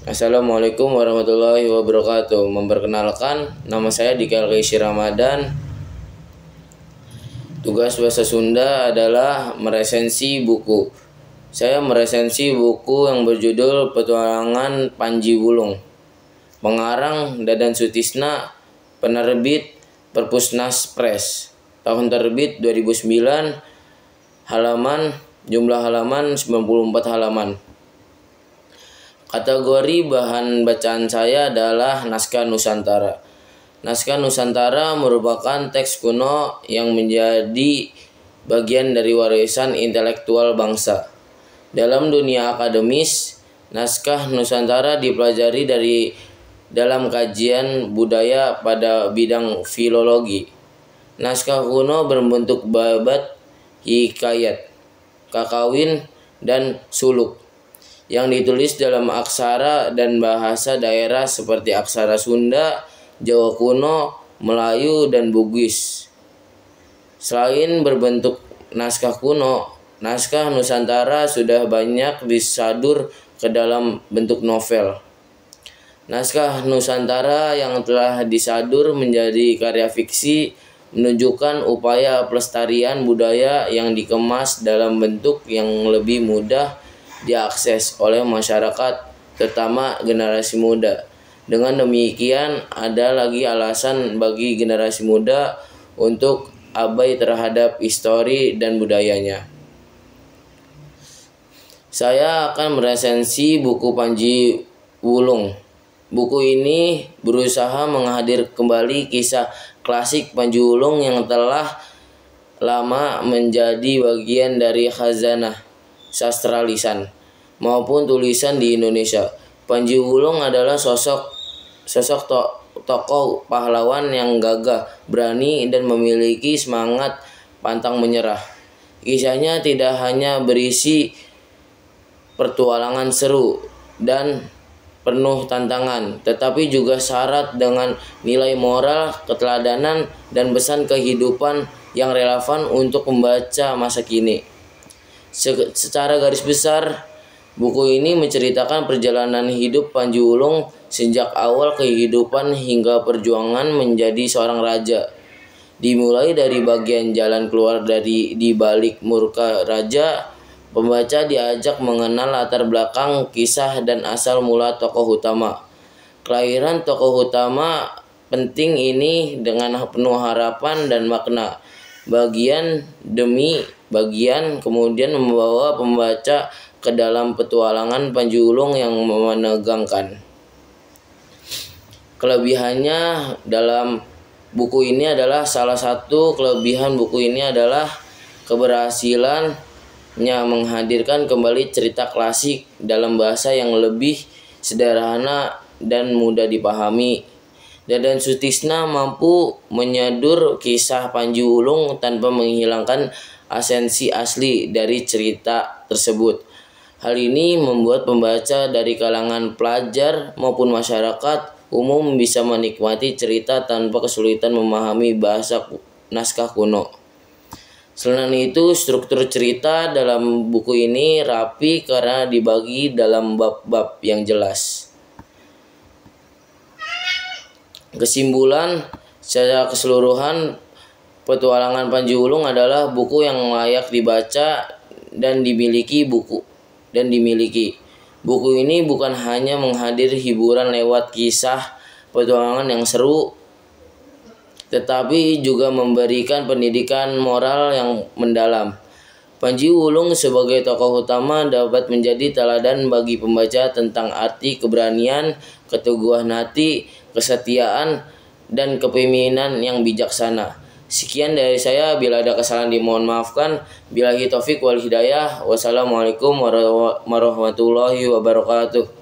Assalamualaikum warahmatullahi wabarakatuh. Memperkenalkan, nama saya Dika Alkaisi Ramadan. Tugas bahasa Sunda adalah meresensi buku. Saya meresensi buku yang berjudul Petualangan Panji Wulung. Pengarang Dadan Sutisna, penerbit Perpusnas Press. Tahun terbit 2009, jumlah halaman 94 halaman. Kategori bahan bacaan saya adalah naskah Nusantara. Naskah Nusantara merupakan teks kuno yang menjadi bagian dari warisan intelektual bangsa. Dalam dunia akademis, naskah Nusantara dipelajari dalam kajian budaya pada bidang filologi. Naskah kuno berbentuk babat, hikayat, kakawin, dan suluk yang ditulis dalam aksara dan bahasa daerah seperti aksara Sunda, Jawa kuno, Melayu, dan Bugis. Selain berbentuk naskah kuno, naskah Nusantara sudah banyak disadur ke dalam bentuk novel. Naskah Nusantara yang telah disadur menjadi karya fiksi menunjukkan upaya pelestarian budaya yang dikemas dalam bentuk yang lebih mudah diakses oleh masyarakat, terutama generasi muda. Dengan demikian, ada lagi alasan bagi generasi muda untuk abai terhadap histori dan budayanya. Saya akan meresensi buku Panji Wulung. Buku ini berusaha menghadir kembali kisah klasik Panji Wulung yang telah lama menjadi bagian dari khazanah sastra lisan maupun tulisan di Indonesia. Panji Wulung adalah sosok tokoh pahlawan yang gagah, berani, dan memiliki semangat pantang menyerah. Kisahnya tidak hanya berisi pertualangan seru dan penuh tantangan, tetapi juga syarat dengan nilai moral, keteladanan, dan pesan kehidupan yang relevan untuk pembaca masa kini. Secara garis besar, buku ini menceritakan perjalanan hidup Panji Wulung sejak awal kehidupan hingga perjuangan menjadi seorang raja. Dimulai dari bagian jalan keluar dari di balik murka raja, pembaca diajak mengenal latar belakang, kisah, dan asal mula tokoh utama. Kelahiran tokoh utama penting ini dengan penuh harapan dan makna. Bagian demi bagian kemudian membawa pembaca ke dalam petualangan Panji Wulung yang menegangkan. Kelebihannya dalam buku ini adalah keberhasilannya menghadirkan kembali cerita klasik dalam bahasa yang lebih sederhana dan mudah dipahami. Dadan Sutisna mampu menyadur kisah Panji Wulung tanpa menghilangkan esensi asli dari cerita tersebut. Hal ini membuat pembaca dari kalangan pelajar maupun masyarakat umum bisa menikmati cerita tanpa kesulitan memahami bahasa naskah kuno. Selain itu, struktur cerita dalam buku ini rapi karena dibagi dalam bab-bab yang jelas. Kesimpulan, secara keseluruhan, Petualangan Panji Wulung adalah buku yang layak dibaca dan dimiliki. Buku ini bukan hanya menghadir hiburan lewat kisah petualangan yang seru, tetapi juga memberikan pendidikan moral yang mendalam. Panji Wulung sebagai tokoh utama dapat menjadi teladan bagi pembaca tentang arti keberanian, keteguhan hati, kesetiaan, dan kepemimpinan yang bijaksana. Sekian dari saya, bila ada kesalahan dimohon maafkan. Billahi taufik wal hidayah. Wassalamualaikum warahmatullahi wabarakatuh.